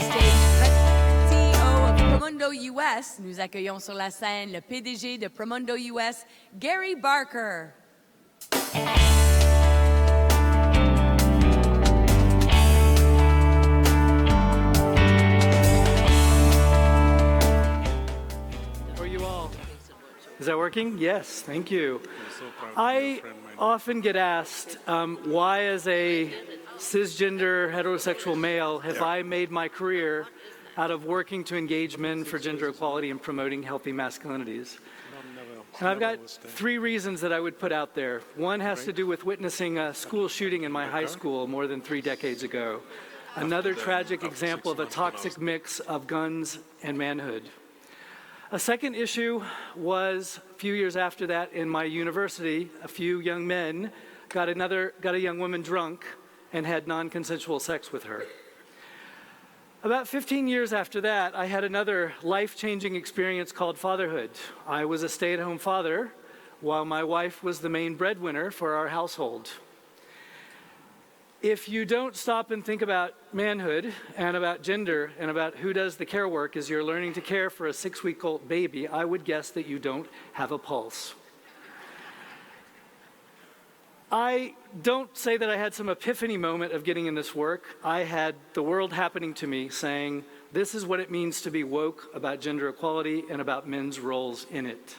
CEO of Promundo US, nous accueillons sur la scène le PDG de Promundo US, Gary Barker. Is that working? Yes, thank you. I often get asked, why as a cisgender heterosexual male have I made my career out of working to engage men for gender equality and promoting healthy masculinities? And I've got three reasons that I would put out there. One has to do with witnessing a school shooting in my high school more than 3 decades ago. Another tragic example of a toxic mix of guns and manhood. A second issue was a few years after that in my university, a few young men got a young woman drunk and had non-consensual sex with her. About 15 years after that, I had another life-changing experience called fatherhood. I was a stay-at-home father while my wife was the main breadwinner for our household. If you don't stop and think about manhood and about gender and about who does the care work as you're learning to care for a 6-week-old baby, I would guess that you don't have a pulse. I don't say that I had some epiphany moment of getting in this work. I had the world happening to me saying, this is what it means to be woke about gender equality and about men's roles in it.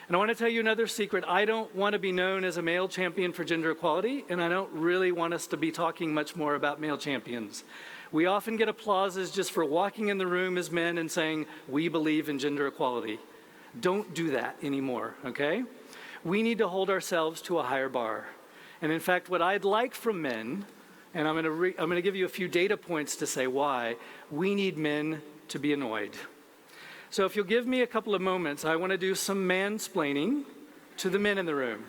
And I want to tell you another secret. I don't want to be known as a male champion for gender equality, and I don't really want us to be talking much more about male champions. We often get applauses just for walking in the room as men and saying, we believe in gender equality. Don't do that anymore, okay? We need to hold ourselves to a higher bar. And in fact, what I'd like from men, and I'm going to give you a few data points to say why, we need men to be annoyed. So if you'll give me a couple of moments, I want to do some mansplaining to the men in the room.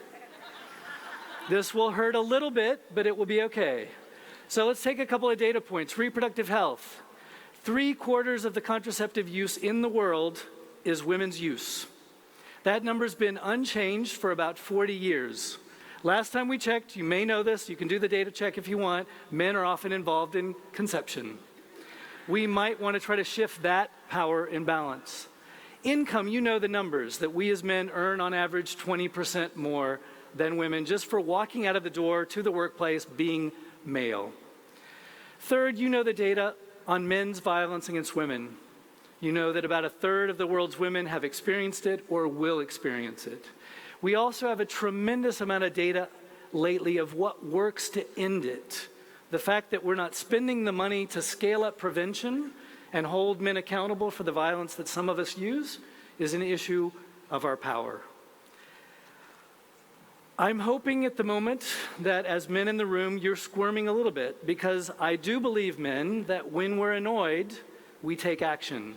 This will hurt a little bit, but it will be okay. So let's take a couple of data points. Reproductive health. 3/4 of the contraceptive use in the world is women's use. That number's been unchanged for about 40 years. Last time we checked, you may know this, you can do the data check if you want, men are often involved in conception. We might want to try to shift that power imbalance. Income, you know the numbers, that we as men earn on average 20% more than women just for walking out of the door to the workplace being male. Third, you know the data on men's violence against women. You know that about 1/3 of the world's women have experienced it or will experience it. We also have a tremendous amount of data lately of what works to end it. The fact that we're not spending the money to scale up prevention and hold men accountable for the violence that some of us use is an issue of our power. I'm hoping at the moment that as men in the room, you're squirming a little bit, because I do believe, men, that when we're annoyed, we take action.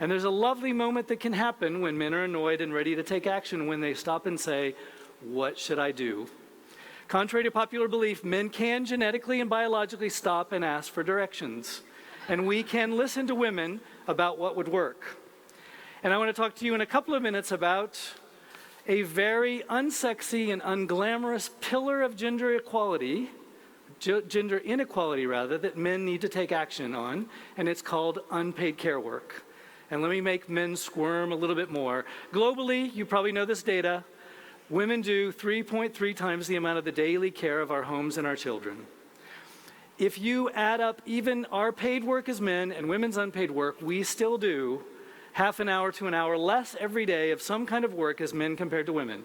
And there's a lovely moment that can happen when men are annoyed and ready to take action, when they stop and say, what should I do? Contrary to popular belief, men can genetically and biologically stop and ask for directions. And we can listen to women about what would work. And I want to talk to you in a couple of minutes about a very unsexy and unglamorous pillar of gender equality, gender inequality rather, that men need to take action on, and it's called unpaid care work. And let me make men squirm a little bit more. Globally, you probably know this data, women do 3.3 times the amount of the daily care of our homes and our children. If you add up even our paid work as men and women's unpaid work, we still do half an hour to an hour less every day of some kind of work as men compared to women.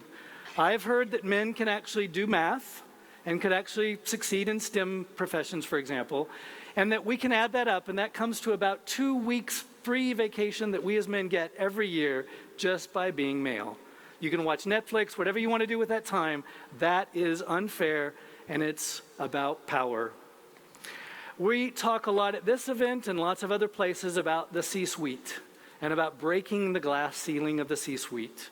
I've heard that men can actually do math and could actually succeed in STEM professions, for example, and that we can add that up, and that comes to about 2 weeks free vacation that we as men get every year just by being male. You can watch Netflix, whatever you want to do with that time. That is unfair, and it's about power. We talk a lot at this event and lots of other places about the C-suite and about breaking the glass ceiling of the C-suite.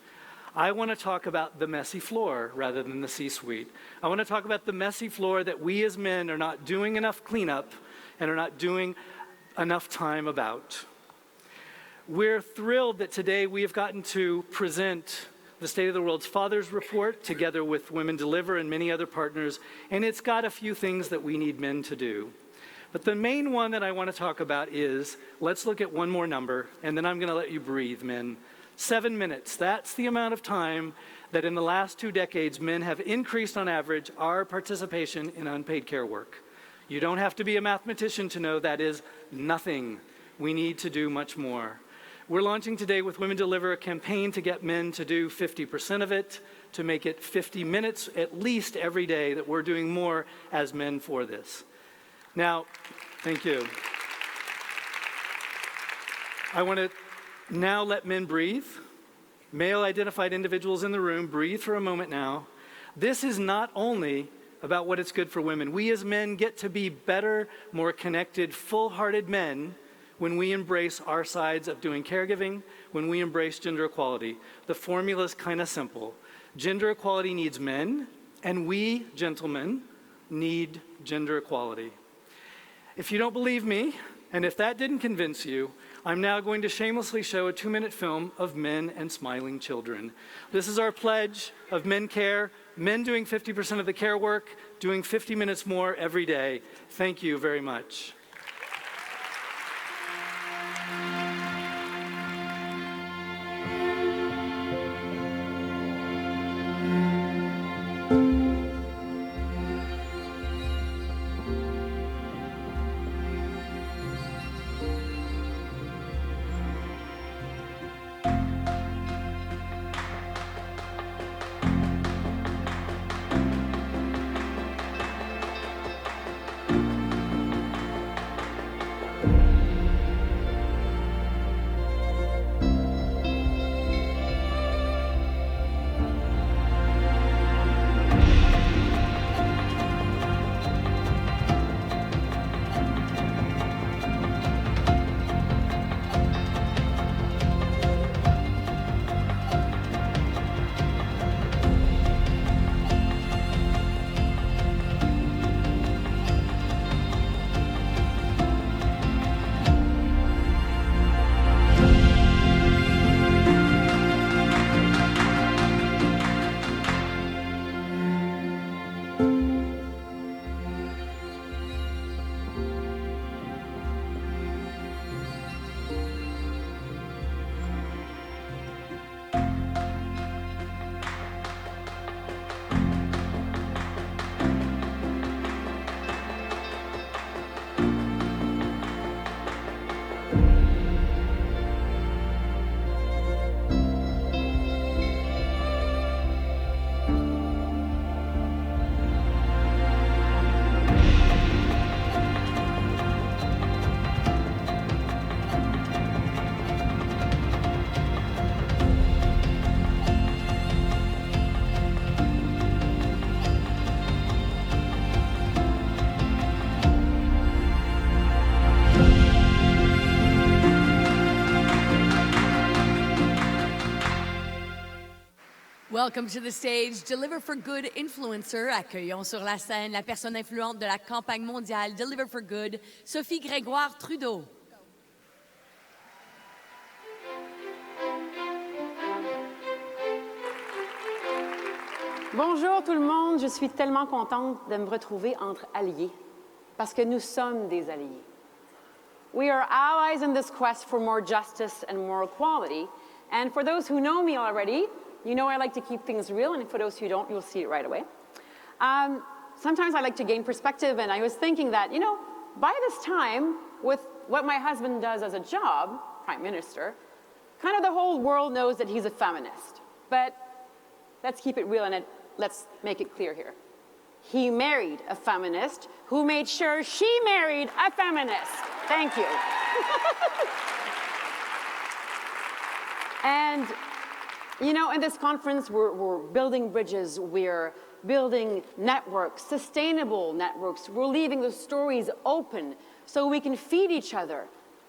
I want to talk about the messy floor rather than the C-suite. I want to talk about the messy floor that we as men are not doing enough cleanup and are not doing enough time about. We're thrilled that today we have gotten to present the State of the World's Fathers Report together with Women Deliver and many other partners, and it's got a few things that we need men to do. But the main one that I want to talk about is, let's look at one more number, and then I'm going to let you breathe, men. 7 minutes. That's the amount of time that in the last 2 decades, men have increased on average our participation in unpaid care work. You don't have to be a mathematician to know that is nothing. We need to do much more. We're launching today with Women Deliver a campaign to get men to do 50% of it, to make it 50 minutes at least every day, that we're doing more as men for this. Now, thank you. I want to now let men breathe. Male-identified individuals in the room, breathe for a moment now. This is not only about what it's good for women. We as men get to be better, more connected, full-hearted men when we embrace our sides of doing caregiving, when we embrace gender equality. The formula is kind of simple. Gender equality needs men, and we, gentlemen, need gender equality. If you don't believe me, and if that didn't convince you, I'm now going to shamelessly show a 2-minute film of men and smiling children. This is our pledge of men care, men doing 50% of the care work, doing 50 minutes more every day. Thank you very much. Welcome to the stage, Deliver for Good influencer. Accueillons sur la scène la personne influente de la campagne mondiale Deliver for Good, Sophie Grégoire Trudeau. Bonjour tout le monde, je suis tellement contente de me retrouver entre alliés, parce que nous sommes des alliés. We are allies in this quest for more justice and more equality, and for those who know me already, you know I like to keep things real, and for those who don't, you'll see it right away. Sometimes I like to gain perspective, and I was thinking that, you know, by this time, with what my husband does as a job, Prime Minister, kind of the whole world knows that he's a feminist. But let's keep it real, and let's make it clear here. He married a feminist who made sure she married a feminist. Thank you. And you know, in this conference, we're building bridges, we're building networks, sustainable networks. We're leaving the stories open so we can feed each other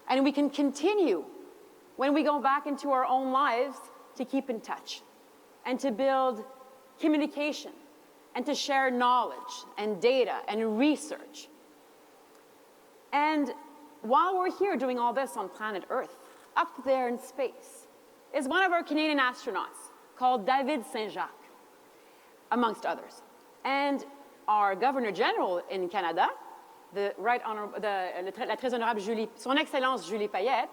and we can continue when we go back into our own lives to keep in touch and to build communication and to share knowledge and data and research. And while we're here doing all this on planet Earth, up there in space, is one of our Canadian astronauts called David Saint-Jacques, amongst others. And our Governor General in Canada la très honorable Julie, Son Excellence Julie Payette,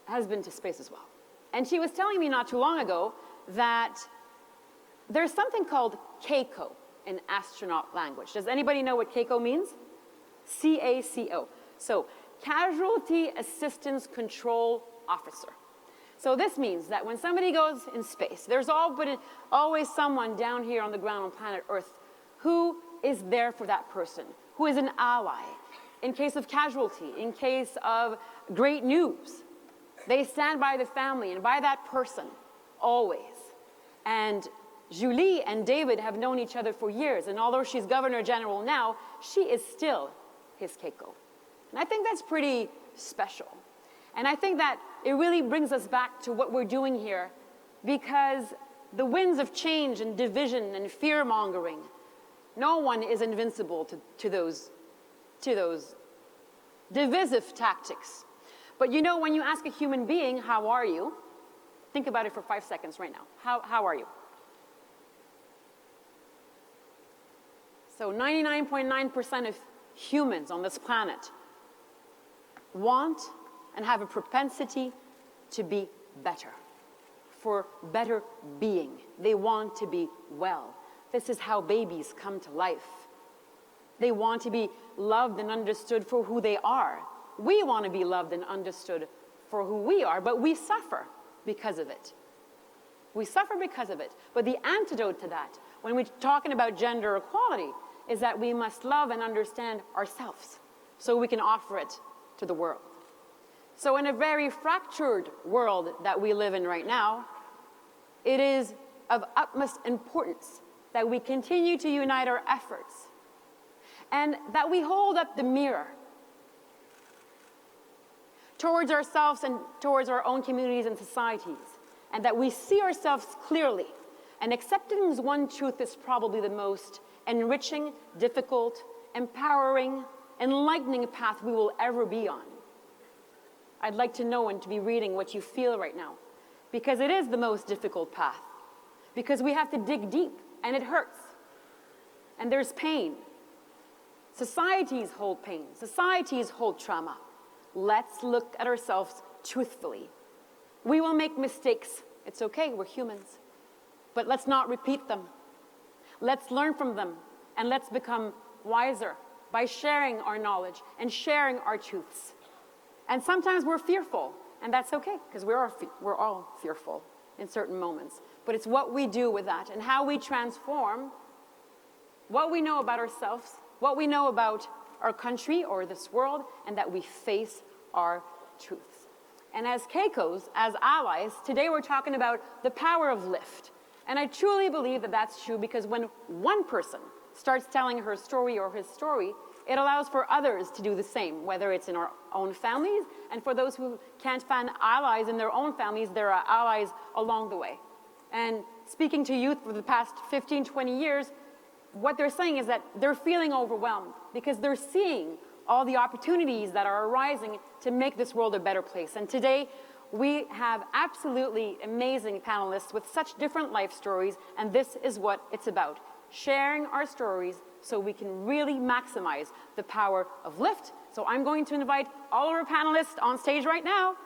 has been to space as well. And she was telling me not too long ago that there's something called CACO in astronaut language. Does anybody know what CACO means? C-A-C-O. So, Casualty Assistance Control Officer. So this means that when somebody goes in space, there's always someone down here on the ground on planet Earth who is there for that person, who is an ally in case of casualty, in case of great news. They stand by the family and by that person, always. And Julie and David have known each other for years, and although she's Governor General now, she is still his Keiko. And I think that's pretty special. And I think that it really brings us back to what we're doing here, because the winds of change and division and fear-mongering, no one is invincible to those divisive tactics. But you know, when you ask a human being, how are you? Think about it for 5 seconds right now. How are you? So 99.9% of humans on this planet want and have a propensity to be better, for better being. They want to be well. This is how babies come to life. They want to be loved and understood for who they are. We want to be loved and understood for who we are, but we suffer because of it. We suffer because of it. But the antidote to that, when we're talking about gender equality, is that we must love and understand ourselves so we can offer it to the world. So in a very fractured world that we live in right now, it is of utmost importance that we continue to unite our efforts and that we hold up the mirror towards ourselves and towards our own communities and societies, and that we see ourselves clearly. And accepting as one truth is probably the most enriching, difficult, empowering, enlightening path we will ever be on. I'd like to know and to be reading what you feel right now, because it is the most difficult path, because we have to dig deep, and it hurts, and there's pain. Societies hold pain. Societies hold trauma. Let's look at ourselves truthfully. We will make mistakes. It's okay, we're humans. But let's not repeat them. Let's learn from them, and let's become wiser by sharing our knowledge and sharing our truths. And sometimes we're fearful, and that's okay, because we're all fearful in certain moments. But it's what we do with that and how we transform what we know about ourselves, what we know about our country or this world, and that we face our truths. And as Keikos, as allies, today we're talking about the power of lift. And I truly believe that that's true, because when one person starts telling her story or his story, it allows for others to do the same, whether it's in our own families, and for those who can't find allies in their own families, there are allies along the way. And speaking to youth for the past 15, 20 years, what they're saying is that they're feeling overwhelmed because they're seeing all the opportunities that are arising to make this world a better place. And today, we have absolutely amazing panelists with such different life stories, and this is what it's about, sharing our stories so we can really maximize the power of lift. So I'm going to invite all of our panelists on stage right now.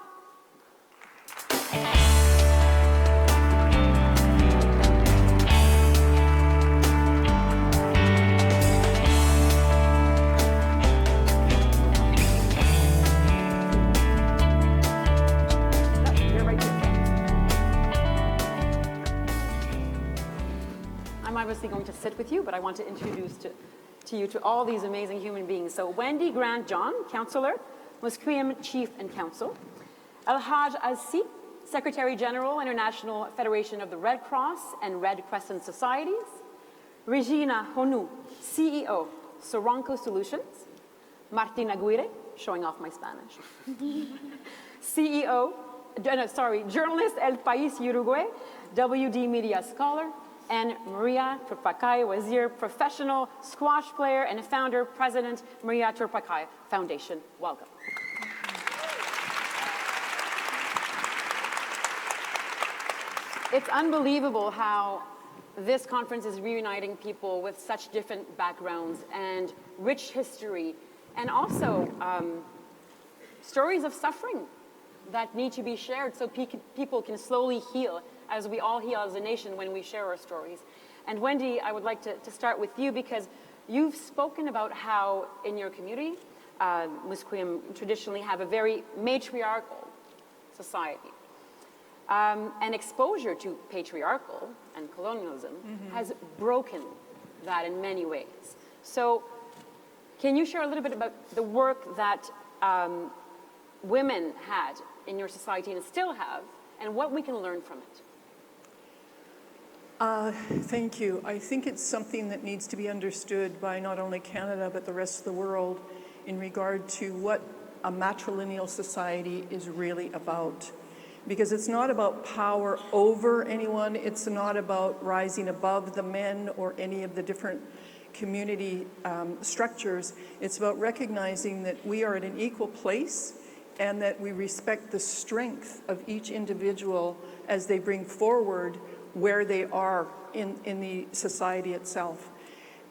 I'm obviously going to sit with you, but I want to introduce to you to all these amazing human beings. So Wendy Grant-John, Councillor, Musqueam Chief and Council. Alhaj Alsi, Secretary General, International Federation of the Red Cross and Red Crescent Societies. Regina Honu, CEO, Soranco Solutions. Martin Aguirre, showing off my Spanish. Journalist El País Uruguay, WD Media Scholar, and Maria Turpacay Wazir, professional squash player and founder, President, Maria Turpacay Foundation. Welcome. It's unbelievable how this conference is reuniting people with such different backgrounds and rich history, and also stories of suffering that need to be shared so people can slowly heal, as we all heal as a nation when we share our stories. And Wendy, I would like to start with you, because you've spoken about how in your community, Musqueam traditionally have a very matriarchal society. And exposure to patriarchal and colonialism has broken that in many ways. So can you share a little bit about the work that women had in your society and still have, and what we can learn from it? Thank you. I think it's something that needs to be understood by not only Canada, but the rest of the world in regard to what a matrilineal society is really about. Because it's not about power over anyone, it's not about rising above the men or any of the different community structures. It's about recognizing that we are at an equal place and that we respect the strength of each individual as they bring forward where they are in the society itself.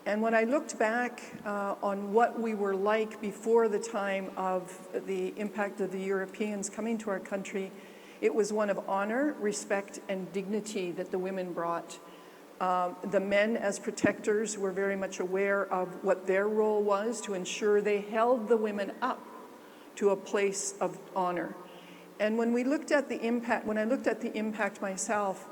And when I looked back on what we were like before the time of the impact of the Europeans coming to our country, it was one of honor, respect, and dignity that the women brought. The men, as protectors, were very much aware of what their role was to ensure they held the women up to a place of honor. And when we looked at the impact, when I looked at the impact myself,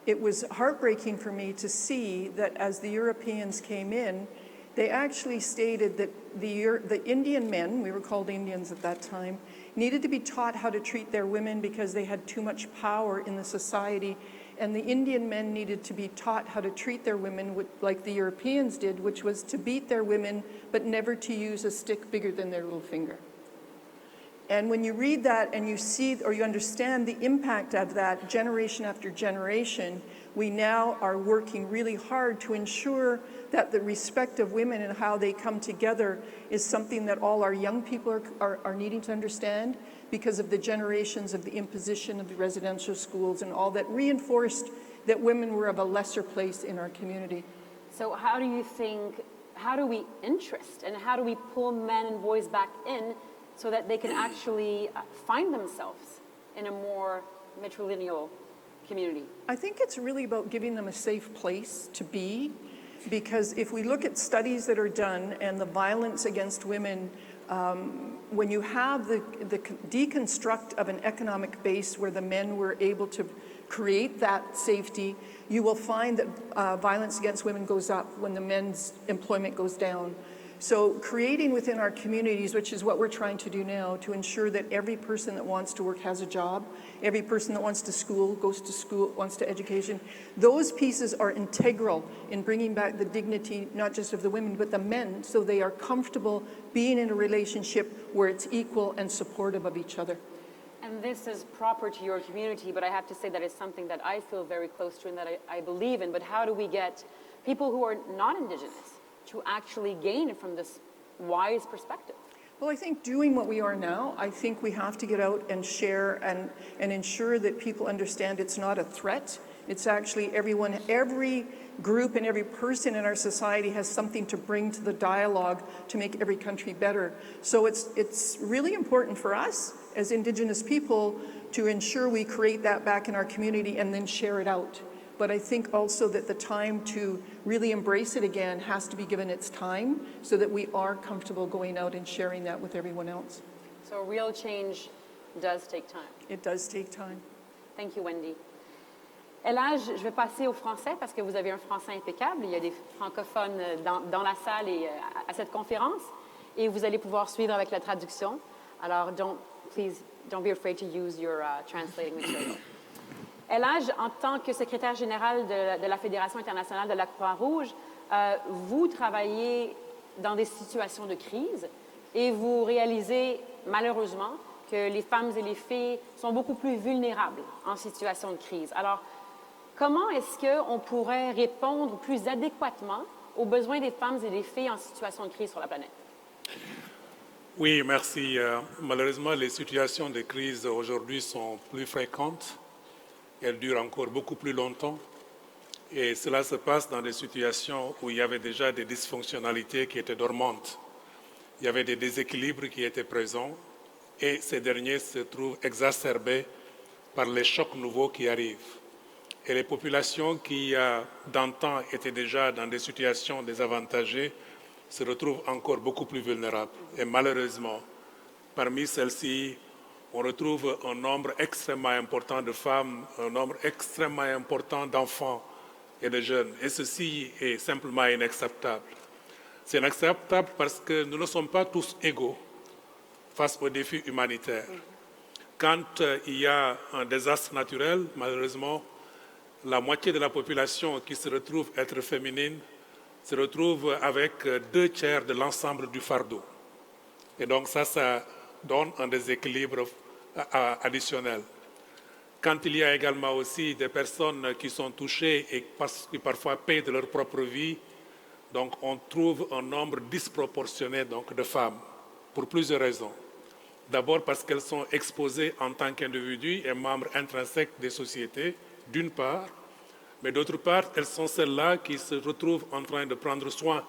it was heartbreaking for me to see that as the Europeans came in, they actually stated that the Indian men, we were called Indians at that time, needed to be taught how to treat their women because they had too much power in the society, and the Indian men needed to be taught how to treat their women like the Europeans did, which was to beat their women, but never to use a stick bigger than their little finger. And when you read that and you see or you understand the impact of that generation after generation, we now are working really hard to ensure that the respect of women and how they come together is something that all our young people are needing to understand, because of the generations of the imposition of the residential schools and all that reinforced that women were of a lesser place in our community. So how do we interest and how do we pull men and boys back in so that they can actually find themselves in a more matrilineal community? I think it's really about giving them a safe place to be, because if we look at studies that are done and the violence against women, when you have the deconstruct of an economic base where the men were able to create that safety, you will find that violence against women goes up when the men's employment goes down. So creating within our communities, which is what we're trying to do now, to ensure that every person that wants to work has a job, every person that wants to school, goes to school, wants to education, those pieces are integral in bringing back the dignity, not just of the women, but the men, so they are comfortable being in a relationship where it's equal and supportive of each other. And this is proper to your community, but I have to say that it's something that I feel very close to and that I believe in. But how do we get people who are not Indigenous to actually gain from this wise perspective? Well, I think doing what we are now, I think we have to get out and share and ensure that people understand it's not a threat. It's actually everyone, every group and every person in our society has something to bring to the dialogue to make every country better. So it's really important for us as Indigenous people to ensure we create that back in our community and then share it out. But I think also that the time to really embrace it again has to be given its time so that we are comfortable going out and sharing that with everyone else. So real change does take time. It does take time. Thank you, Wendy. Elage, je vais passer au français parce que vous avez un français impeccable. Il y a des francophones dans la salle et à cette conférence. Et vous allez pouvoir suivre avec la traduction. Alors, please don't be afraid to use your translating material. Elage, en tant que secrétaire général de la Fédération internationale de la Croix-Rouge, vous travaillez dans des situations de crise et vous réalisez malheureusement que les femmes et les filles sont beaucoup plus vulnérables en situation de crise. Alors, comment est-ce qu'on pourrait répondre plus adéquatement aux besoins des femmes et des filles en situation de crise sur la planète? Oui, merci. Malheureusement, les situations de crise aujourd'hui sont plus fréquentes. Elles durent encore beaucoup plus longtemps. Et cela se passe dans des situations où il y avait déjà des dysfonctionnalités qui étaient dormantes. Il y avait des déséquilibres qui étaient présents et ces derniers se trouvent exacerbés par les chocs nouveaux qui arrivent. Et les populations qui, d'antan, étaient déjà dans des situations désavantagées se retrouvent encore beaucoup plus vulnérables. Et malheureusement, parmi celles-ci, on retrouve un nombre extrêmement important de femmes, un nombre extrêmement important d'enfants et de jeunes. Et ceci est simplement inacceptable. C'est inacceptable parce que nous ne sommes pas tous égaux face aux défis humanitaires. Quand il y a un désastre naturel, malheureusement, la moitié de la population qui se retrouve être féminine se retrouve avec 2/3 de l'ensemble du fardeau. Et donc ça donne un déséquilibre additionnel. Quand il y a également aussi des personnes qui sont touchées et qui parfois paient de leur propre vie, donc on trouve un nombre disproportionné donc, de femmes, pour plusieurs raisons. D'abord parce qu'elles sont exposées en tant qu'individus et membres intrinsèques des sociétés, d'une part, mais d'autre part, elles sont celles-là qui se retrouvent en train de prendre soin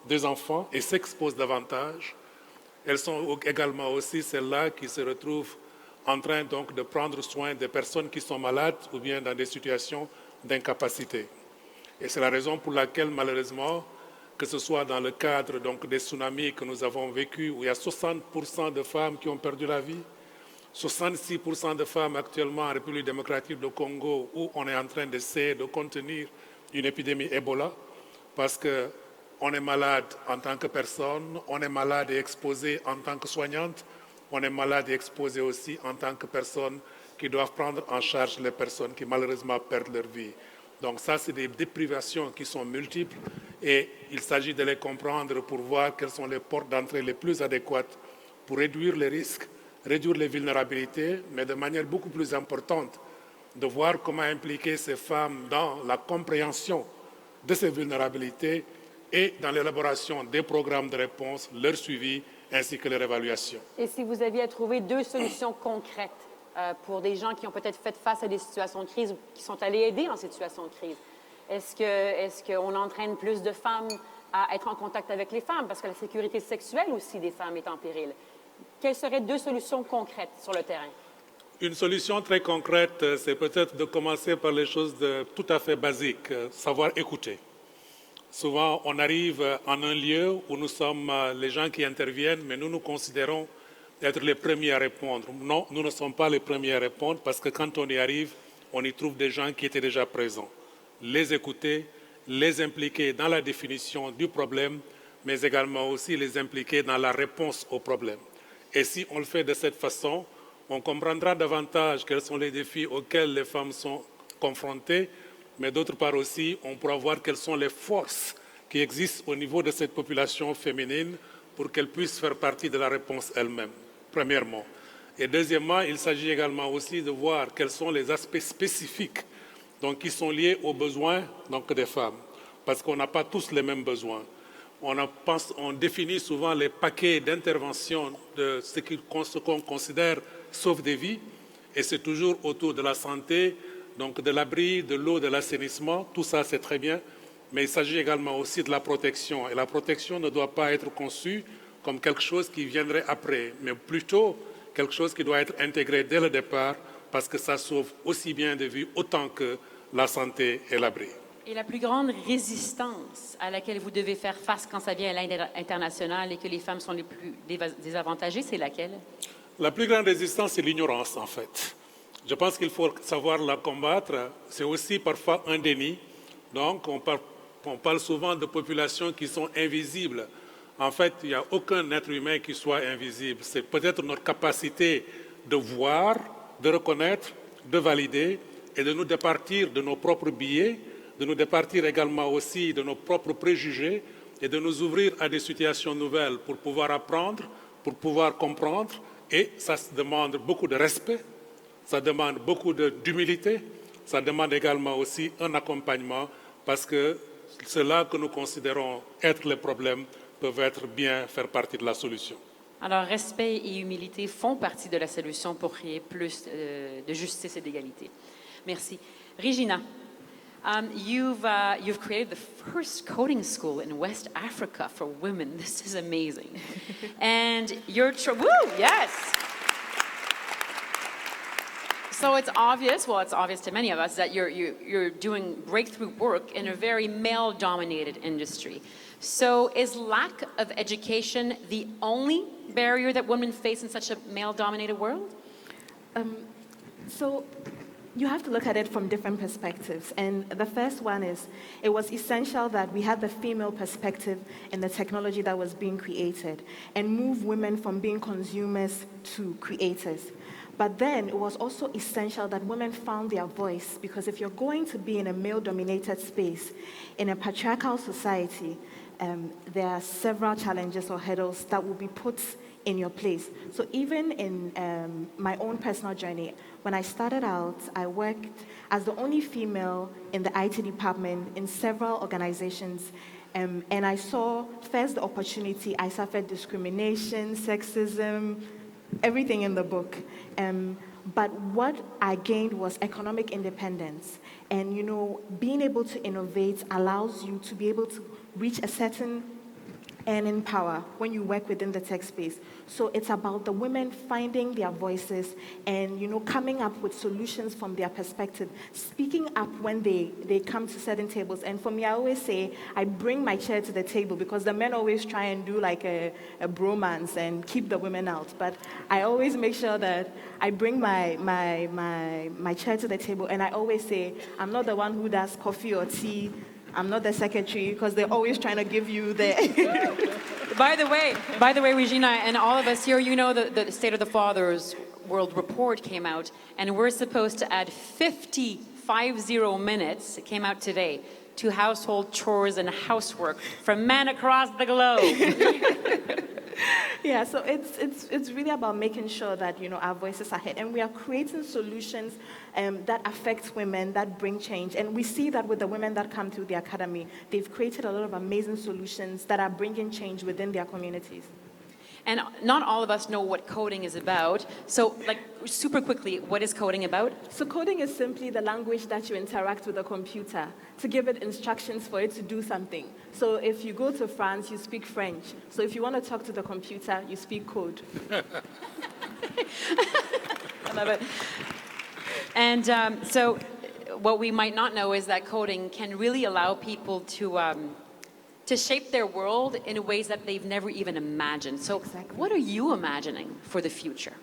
des enfants et s'exposent davantage. Elles sont également aussi celles-là qui se retrouvent en train donc de prendre soin des personnes qui sont malades ou bien dans des situations d'incapacité. Et c'est la raison pour laquelle, malheureusement, que ce soit dans le cadre donc, des tsunamis que nous avons vécus, où il y a 60% de femmes qui ont perdu la vie, 66% de femmes actuellement en République démocratique du Congo, où on est en train d'essayer de contenir une épidémie Ebola, parce qu'on est malade en tant que personne, on est malade et exposé en tant que soignante, on est malade et exposé aussi en tant que personne qui doivent prendre en charge les personnes qui malheureusement perdent leur vie. Donc ça, c'est des déprivations qui sont multiples et il s'agit de les comprendre pour voir quelles sont les portes d'entrée les plus adéquates pour réduire les risques, réduire les vulnérabilités, mais de manière beaucoup plus importante, de voir comment impliquer ces femmes dans la compréhension de ces vulnérabilités et dans l'élaboration des programmes de réponse, leur suivi ainsi que leur évaluation. Et si vous aviez à trouver 2 solutions concrètes pour des gens qui ont peut-être fait face à des situations de crise ou qui sont allés aider en situation de crise, est-ce qu'on entraîne plus de femmes à être en contact avec les femmes parce que la sécurité sexuelle aussi des femmes est en péril? Quelles seraient 2 solutions concrètes sur le terrain? Une solution très concrète, c'est peut-être de commencer par les choses tout à fait basiques, savoir écouter. Souvent, on arrive en un lieu où nous sommes les gens qui interviennent, mais nous nous considérons être les premiers à répondre. Non, nous ne sommes pas les premiers à répondre parce que quand on y arrive, on y trouve des gens qui étaient déjà présents. Les écouter, les impliquer dans la définition du problème, mais également aussi les impliquer dans la réponse au problème. Et si on le fait de cette façon, on comprendra davantage quels sont les défis auxquels les femmes sont confrontées, mais d'autre part aussi, on pourra voir quelles sont les forces qui existent au niveau de cette population féminine pour qu'elle puisse faire partie de la réponse elle-même, premièrement. Et deuxièmement, il s'agit également aussi de voir quels sont les aspects spécifiques donc, qui sont liés aux besoins donc, des femmes, parce qu'on n'a pas tous les mêmes besoins. On définit souvent les paquets d'intervention de ce qu'on considère sauve des vies, et c'est toujours autour de la santé, donc de l'abri, de l'eau, de l'assainissement, tout ça c'est très bien, mais il s'agit également aussi de la protection. Et la protection ne doit pas être conçue comme quelque chose qui viendrait après, mais plutôt quelque chose qui doit être intégré dès le départ, parce que ça sauve aussi bien des vies autant que la santé et l'abri. Et la plus grande résistance à laquelle vous devez faire face quand ça vient à l'aide internationale et que les femmes sont les plus désavantagées, c'est laquelle? La plus grande résistance, c'est l'ignorance, en fait. Je pense qu'il faut savoir la combattre. C'est aussi parfois un déni. Donc, on parle souvent de populations qui sont invisibles. En fait, il n'y a aucun être humain qui soit invisible. C'est peut-être notre capacité de voir, de reconnaître, de valider et de nous départir de nos propres biais, de nous départir également aussi de nos propres préjugés et de nous ouvrir à des situations nouvelles pour pouvoir apprendre, pour pouvoir comprendre. Et ça demande beaucoup de respect, ça demande beaucoup d'humilité, ça demande également aussi un accompagnement parce que ceux-là que nous considérons être les problèmes peuvent bien faire partie de la solution. Alors, respect et humilité font partie de la solution pour créer plus de justice et d'égalité. Merci. Regina, You've created the first coding school in West Africa for women. This is amazing. And woo, yes. So it's obvious to many of us that you're doing breakthrough work in a very male-dominated industry. So is lack of education the only barrier that women face in such a male-dominated world? So you have to look at it from different perspectives. And the first one is, it was essential that we had the female perspective in the technology that was being created and move women from being consumers to creators. But then it was also essential that women found their voice, because if you're going to be in a male-dominated space, in a patriarchal society, there are several challenges or hurdles that will be put in your place. So even in my own personal journey, when I started out, I worked as the only female in the IT department in several organizations. And I saw first the opportunity. I suffered discrimination, sexism, everything in the book. But what I gained was economic independence. And, being able to innovate allows you to be able to reach a certain earning power when you work within the tech space. So it's about the women finding their voices and, coming up with solutions from their perspective, speaking up when they come to certain tables. And for me, I always say, I bring my chair to the table, because the men always try and do like a bromance and keep the women out. But I always make sure that I bring my chair to the table, and I always say, I'm not the one who does coffee or tea. I'm not the secretary, because they're always trying to give you the... By the way, Regina, and all of us here, the State of the Fathers World Report came out, and we're supposed to add 50 minutes, it came out today, to household chores and housework from men across the globe. Yeah, so it's really about making sure that, our voices are heard, and we are creating solutions that affect women, that bring change. And we see that with the women that come through the academy. They've created a lot of amazing solutions that are bringing change within their communities. And not all of us know what coding is about. So, super quickly, what is coding about? So coding is simply the language that you interact with a computer to give it instructions for it to do something. So if you go to France, you speak French. So if you want to talk to the computer, you speak code. I love it. And so what we might not know is that coding can really allow people to shape their world in ways that they've never even imagined. So What are you imagining for the future?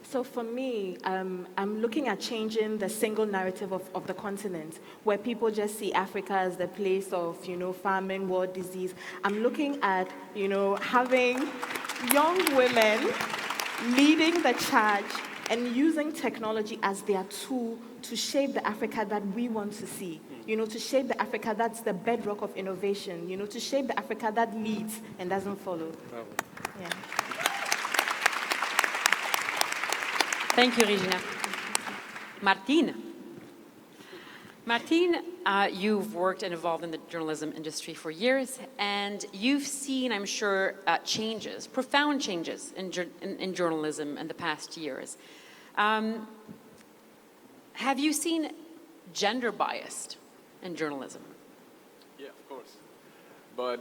So for me, I'm looking at changing the single narrative of the continent, where people just see Africa as the place of, famine, war, disease. I'm looking at, having young women leading the charge and using technology as their tool to shape the Africa that we want to see. To shape the Africa that's the bedrock of innovation. To shape the Africa that leads and doesn't follow. Bravo. Yeah. Thank you, Regina. Martine, you've worked and evolved in the journalism industry for years, and you've seen, I'm sure, changes, profound changes in journalism in the past years. Have you seen gender bias in journalism? Yeah, of course. But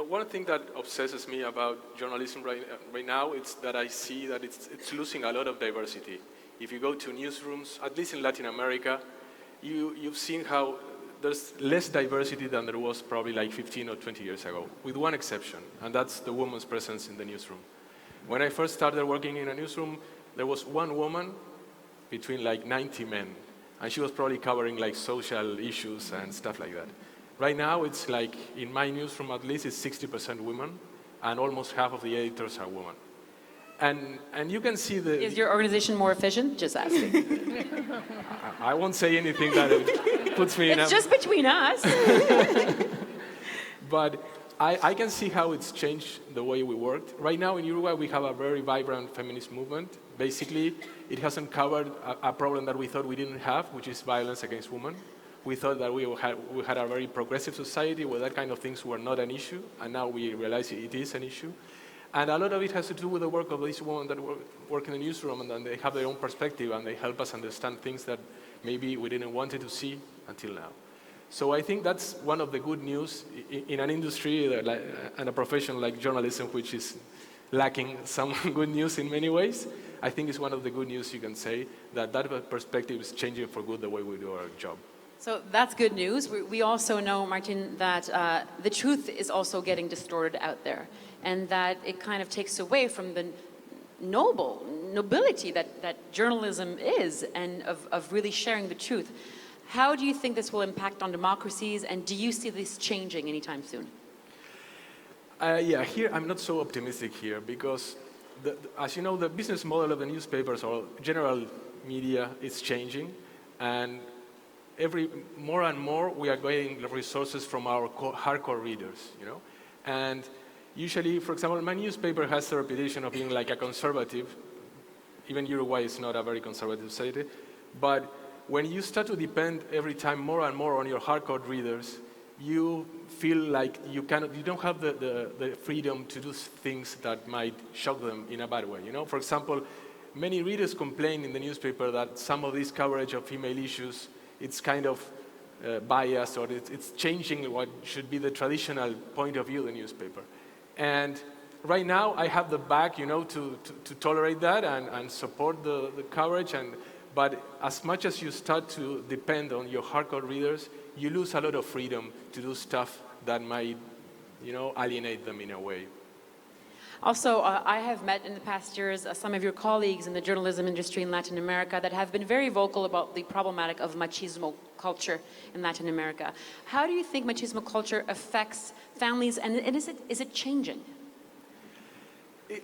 one thing that obsesses me about journalism right now is that I see that it's losing a lot of diversity. If you go to newsrooms, at least in Latin America, you've seen how there's less diversity than there was probably like 15 or 20 years ago, with one exception, and that's the woman's presence in the newsroom. When I first started working in a newsroom, there was one woman between like 90 men, and she was probably covering like social issues and stuff like that. Right now, it's like, in my newsroom at least, it's 60% women, and almost half of the editors are women. And you can see the... Is your organization more efficient? Just asking. I won't say anything that puts me in a... It's just between us. But I can see how it's changed the way we worked. Right now in Uruguay, we have a very vibrant feminist movement. Basically, it hasn't covered a problem that we thought we didn't have, which is violence against women. We thought that we had a very progressive society where that kind of things were not an issue, and now we realize it is an issue. And a lot of it has to do with the work of these women that work in the newsroom, and they have their own perspective, and they help us understand things that maybe we didn't want to see until now. So I think that's one of the good news in an industry and a profession like journalism, which is lacking some good news in many ways. I think it's one of the good news you can say, that perspective is changing for good the way we do our job. So that's good news. We also know, Martin, that the truth is also getting distorted out there, and that it kind of takes away from the nobility that journalism is, and of really sharing the truth. How do you think this will impact on democracies, and do you see this changing anytime soon? Yeah, here I'm not so optimistic here, because as you know, the business model of the newspapers or general media is changing, and more and more we are getting resources from our hardcore readers, you know. And usually, for example, my newspaper has the reputation of being like a conservative. Even Uruguay is not a very conservative society, but when you start to depend every time more and more on your hardcore readers, you feel like you don't have the freedom to do things that might shock them in a bad way. You know, for example, many readers complain in the newspaper that some of this coverage of female issues, it's kind of biased, or it's changing what should be the traditional point of view of the newspaper. And right now, I have the back, you know, to tolerate that and support the coverage. But as much as you start to depend on your hardcore readers, you lose a lot of freedom to do stuff that might, you know, alienate them in a way. Also, I have met in the past years some of your colleagues in the journalism industry in Latin America that have been very vocal about the problematic of machismo culture in Latin America. How do you think machismo culture affects families, and is it changing?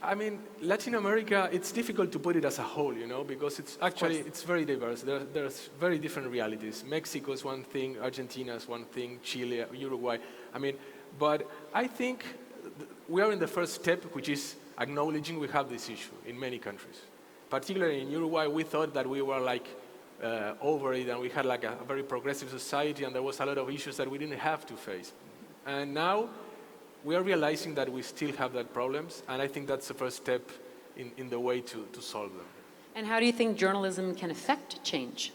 I mean, Latin America, it's difficult to put it as a whole, you know, because it's very diverse. There's very different realities. Mexico is one thing, Argentina is one thing, Chile, Uruguay. I mean, but I think we are in the first step, which is acknowledging we have this issue in many countries. Particularly in Uruguay, we thought that we were like over it, and we had like a very progressive society, and there was a lot of issues that we didn't have to face. And now we are realizing that we still have that problems, and I think that's the first step in the way to solve them. And how do you think journalism can affect change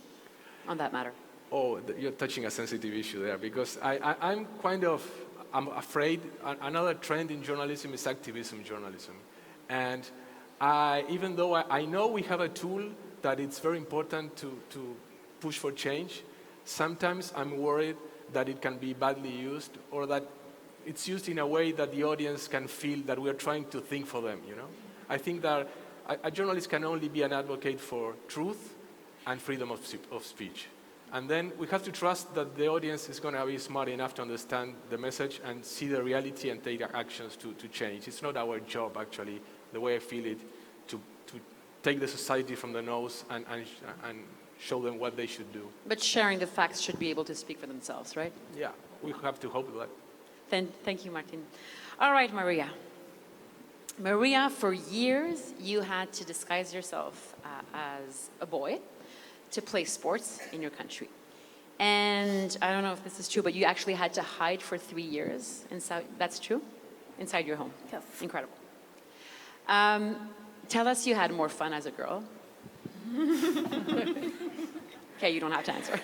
on that matter? Oh, you're touching a sensitive issue there, because I'm afraid another trend in journalism is activism journalism. And even though I know we have a tool that it's very important to push for change, sometimes I'm worried that it can be badly used, or that it's used in a way that the audience can feel that we're trying to think for them, you know? I think that a journalist can only be an advocate for truth and freedom of speech. And then we have to trust that the audience is going to be smart enough to understand the message and see the reality and take actions to change. It's not our job, actually, the way I feel it, to take the society from the nose and show them what they should do. But sharing the facts should be able to speak for themselves, right? Yeah, we have to hope that. Thank you, Martin. All right, Maria. Maria, for years, you had to disguise yourself as a boy to play sports in your country. And I don't know if this is true, but you actually had to hide for 3 years. That's true? Inside your home? Yes. Incredible. Tell us you had more fun as a girl. Okay, you don't have to answer.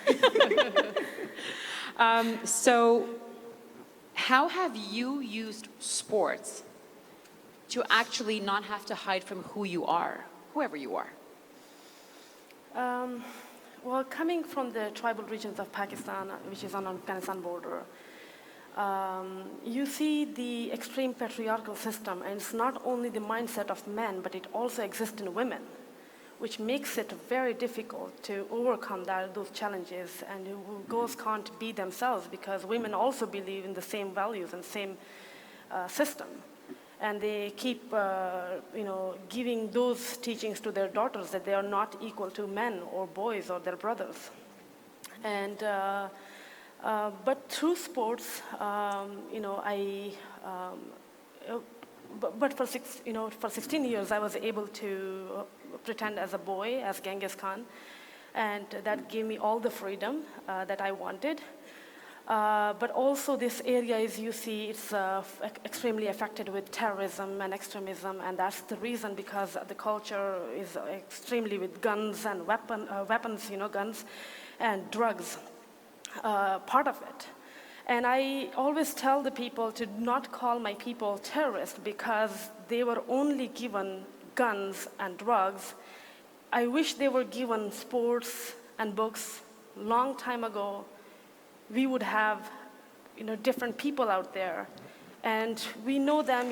So how have you used sports to actually not have to hide from who you are, whoever you are? Well, coming from the tribal regions of Pakistan, which is on the Afghanistan border, you see the extreme patriarchal system, and it's not only the mindset of men, but it also exists in women, which makes it very difficult to overcome those challenges, and girls can't be themselves because women also believe in the same values and same system. And they keep, giving those teachings to their daughters that they are not equal to men or boys or their brothers. And but through sports, but for 16 years, I was able to pretend as a boy, as Genghis Khan, and that gave me all the freedom that I wanted. But also this area, as you see, it's extremely affected with terrorism and extremism, and that's the reason, because the culture is extremely with guns and weapons, guns and drugs. part of it. And I always tell the people to not call my people terrorists because they were only given guns and drugs. I wish they were given sports and books long time ago. We would have, different people out there. And we know them,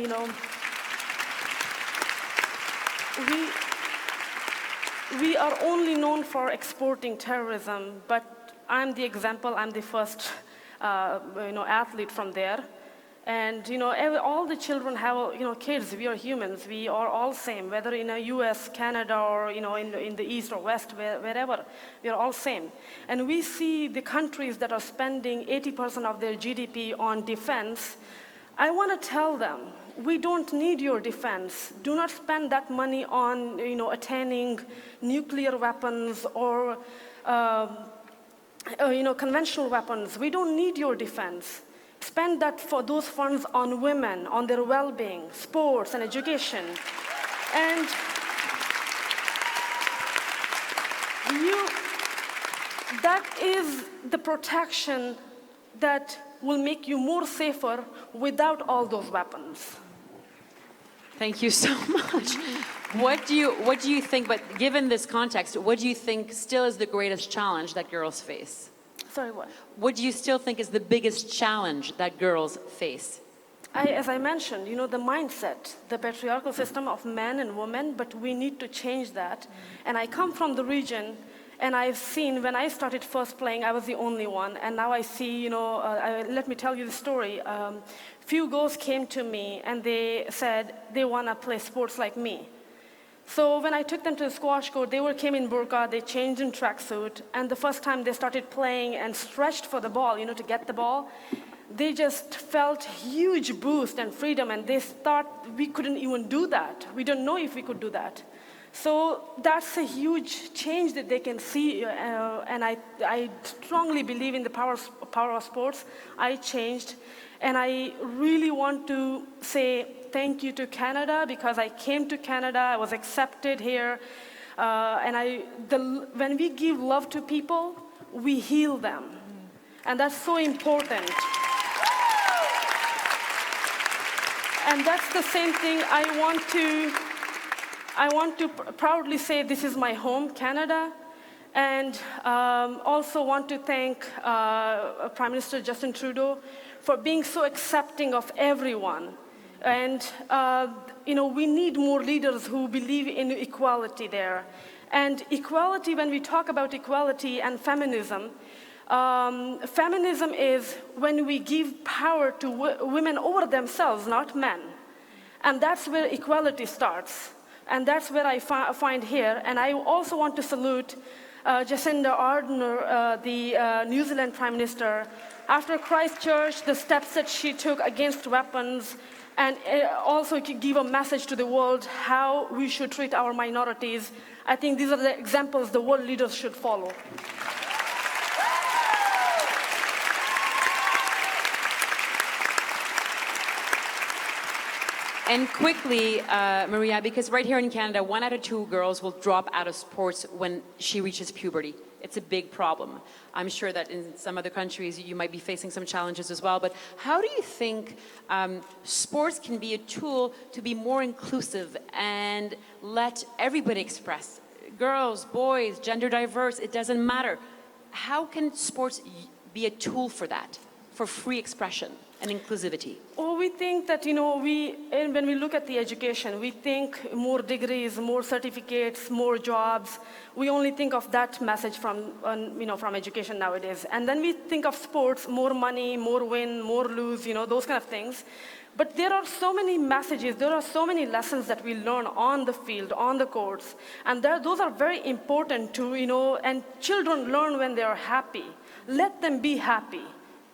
we are only known for exporting terrorism, but I'm the example, I'm the first athlete from there. And all the children have, kids, we are humans, we are all same, whether in the US, Canada, or in the East or West, wherever, we are all same. And we see the countries that are spending 80% of their GDP on defense. I want to tell them, we don't need your defense. Do not spend that money on attaining nuclear weapons or conventional weapons. We don't need your defense. Spend those funds on women, on their well-being, sports, and education. And that is the protection that will make you more safer without all those weapons. Thank you so much. What do you think, but given this context, what do you think still is the greatest challenge that girls face? Sorry, what? What do you still think is the biggest challenge that girls face? As I mentioned, the mindset, the patriarchal system of men and women, but we need to change that. And I come from the region, and I've seen when I started first playing, I was the only one. And now I see, let me tell you the story. Few girls came to me, and they said they want to play sports like me. So when I took them to the squash court, they came in burqa, they changed in tracksuit, and the first time they started playing and stretched for the ball, to get the ball, they just felt huge boost and freedom, and they thought we couldn't even do that. We don't know if we could do that. So that's a huge change that they can see, and I strongly believe in the power of sports. I changed, and I really want to say thank you to Canada, because I came to Canada, I was accepted here, and when we give love to people, we heal them, and that's so important. And that's the same thing I want to proudly say this is my home, Canada, and also want to thank Prime Minister Justin Trudeau for being so accepting of everyone. And we need more leaders who believe in equality there. And equality, when we talk about equality and feminism, feminism is when we give power to women over themselves, not men. And that's where equality starts. And that's where I find here. And I also want to salute Jacinda Ardern, the New Zealand Prime Minister. After Christchurch, the steps that she took against weapons, and also to give a message to the world how we should treat our minorities. I think these are the examples the world leaders should follow. And quickly, Maria, because right here in Canada, 1 out of 2 girls will drop out of sports when she reaches puberty. It's a big problem. I'm sure that in some other countries you might be facing some challenges as well, but how do you think sports can be a tool to be more inclusive and let everybody express? Girls, boys, gender diverse, it doesn't matter. How can sports be a tool for that, for free expression and inclusivity? Well, we think that, when we look at the education, we think more degrees, more certificates, more jobs. We only think of that message from education nowadays. And then we think of sports, more money, more win, more lose, those kind of things. But there are so many messages, there are so many lessons that we learn on the field, on the courts. And those are very important to, and children learn when they are happy. Let them be happy.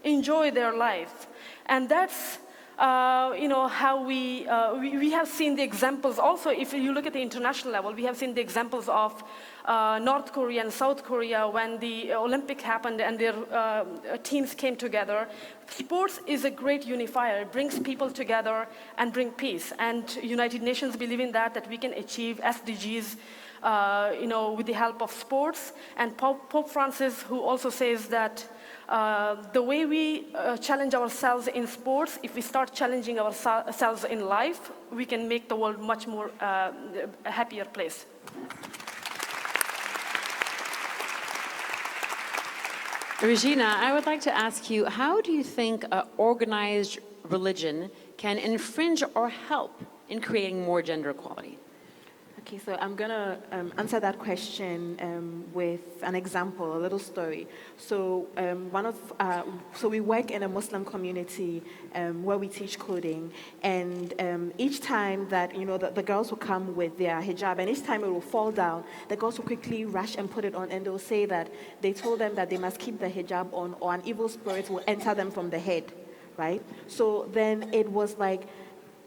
Enjoy their life. And that's, how we have seen the examples. Also, if you look at the international level, we have seen the examples of North Korea and South Korea when the Olympic happened and their teams came together. Sports is a great unifier. It brings people together and bring peace. And United Nations believe in that we can achieve SDGs with the help of sports. And Pope Francis, who also says that The way we challenge ourselves in sports, if we start challenging ourselves in life, we can make the world much more a happier place. Regina, I would like to ask you, how do you think organized religion can infringe or help in creating more gender equality? Okay, so I'm going to answer that question with an example, a little story. So so we work in a Muslim community where we teach coding, and each time that, the girls will come with their hijab, and each time it will fall down, the girls will quickly rush and put it on, and they'll say that they told them that they must keep the hijab on or an evil spirit will enter them from the head, right? So then it was like,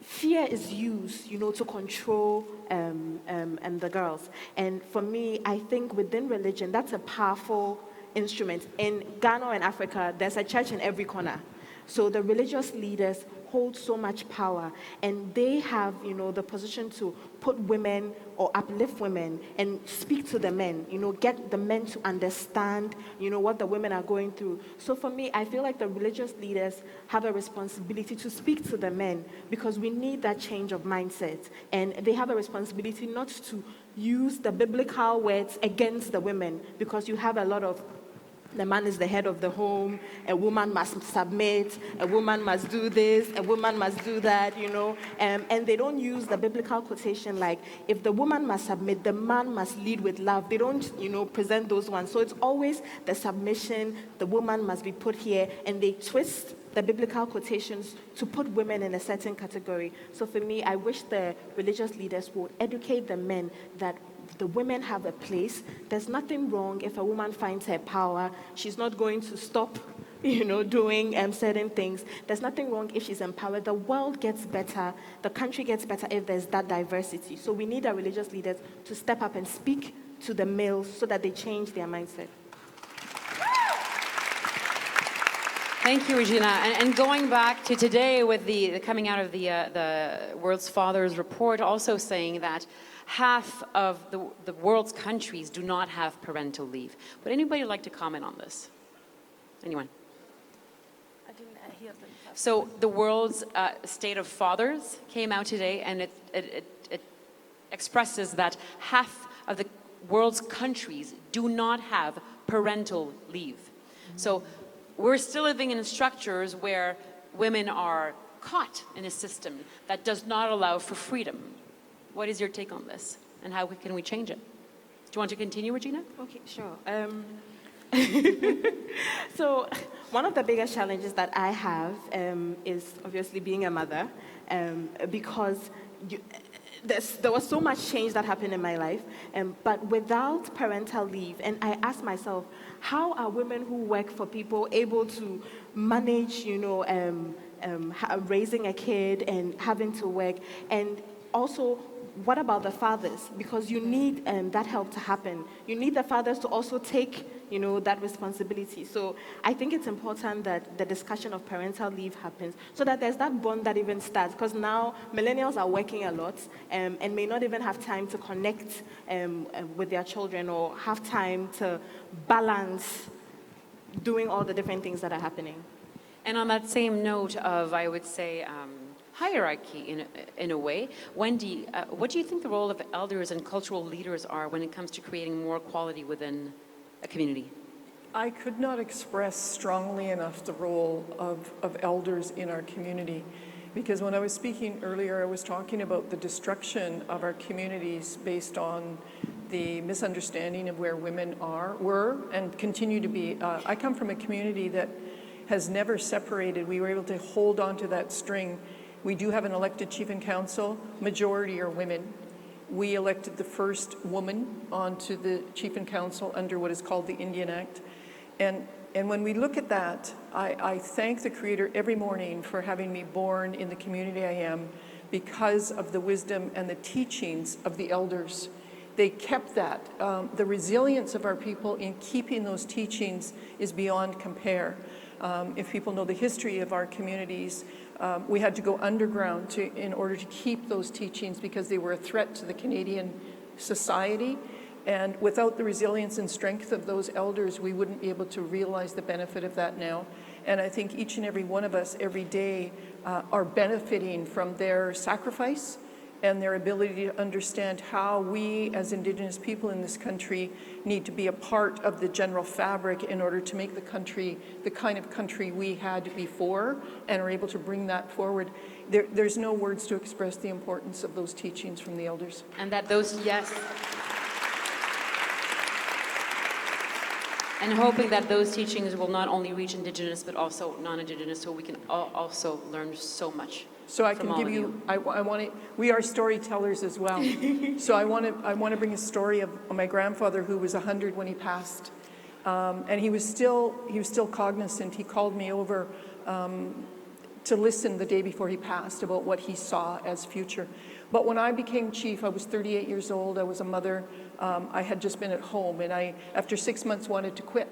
fear is used, to control and the girls. And for me, I think within religion, that's a powerful instrument. In Ghana and Africa, there's a church in every corner. So the religious leaders hold so much power, and they have, the position to put women or uplift women and speak to the men, get the men to understand, what the women are going through. So for me, I feel like the religious leaders have a responsibility to speak to the men because we need that change of mindset. And they have a responsibility not to use the biblical words against the women, because you have a lot of the man is the head of the home, a woman must submit, a woman must do this, a woman must do that, and they don't use the biblical quotation like, if the woman must submit, the man must lead with love. They don't, present those ones. So it's always the submission, the woman must be put here, and they twist the biblical quotations to put women in a certain category. So for me, I wish the religious leaders would educate the men that the women have a place. There's nothing wrong if a woman finds her power. She's not going to stop, doing certain things. There's nothing wrong if she's empowered. The world gets better. The country gets better if there's that diversity. So we need our religious leaders to step up and speak to the males so that they change their mindset. Thank you, Regina. And going back to today with the coming out of the World's Fathers report, also saying that half of the world's countries do not have parental leave. Would anybody like to comment on this? Anyone? I didn't hear them. So the world's State of Fathers came out today, and it expresses that half of the world's countries do not have parental leave. So we're still living in structures where women are caught in a system that does not allow for freedom. What is your take on this, and how can we change it? Do you want to continue, Regina? Okay, sure. So one of the biggest challenges that I have is obviously being a mother, because there was so much change that happened in my life, but without parental leave, and I asked myself, how are women who work for people able to manage, raising a kid and having to work, and also, what about the fathers? Because you need that help to happen. You need the fathers to also take, that responsibility. So I think it's important that the discussion of parental leave happens so that there's that bond that even starts. Because now millennials are working a lot and may not even have time to connect with their children or have time to balance doing all the different things that are happening. And on that same note of, I would say, hierarchy in a way, Wendy, what do you think the role of elders and cultural leaders are when it comes to creating more equality within a community? I could not express strongly enough the role of elders in our community, because when I was speaking earlier, I was talking about the destruction of our communities based on the misunderstanding of where women were, and continue to be. I come from a community that has never separated. We were able to hold on to that string. We do have an elected chief and council. Majority are women. We elected the first woman onto the chief and council under what is called the Indian Act. And when we look at that, I thank the Creator every morning for having me born in the community I am, because of the wisdom and the teachings of the elders. They kept that. The resilience of our people in keeping those teachings is beyond compare. If people know the history of our communities, we had to go underground in order to keep those teachings, because they were a threat to the Canadian society. And without the resilience and strength of those elders, we wouldn't be able to realize the benefit of that now. And I think each and every one of us every day are benefiting from their sacrifice and their ability to understand how we as Indigenous people in this country need to be a part of the general fabric in order to make the country the kind of country we had before, and are able to bring that forward. There's no words to express the importance of those teachings from the elders. And that those, yes. And hoping that those teachings will not only reach Indigenous, but also non-Indigenous, so we can also learn so much. So I can give you, I want to, we are storytellers as well. So I want to bring a story of my grandfather, who was 100 when he passed. And he was still cognizant. He called me over to listen the day before he passed about what he saw as future. But when I became chief, I was 38 years old. I was a mother. I had just been at home, and I, after 6 months, wanted to quit.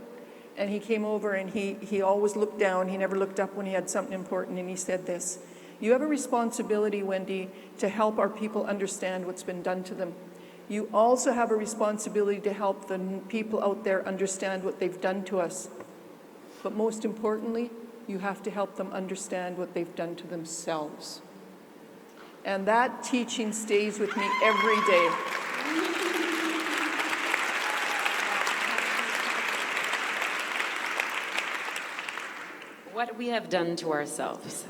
And he came over, and he always looked down. He never looked up when he had something important, and he said this: "You have a responsibility, Wendy, to help our people understand what's been done to them. You also have a responsibility to help the people out there understand what they've done to us. But most importantly, you have to help them understand what they've done to themselves." And that teaching stays with me every day. What we have done to ourselves,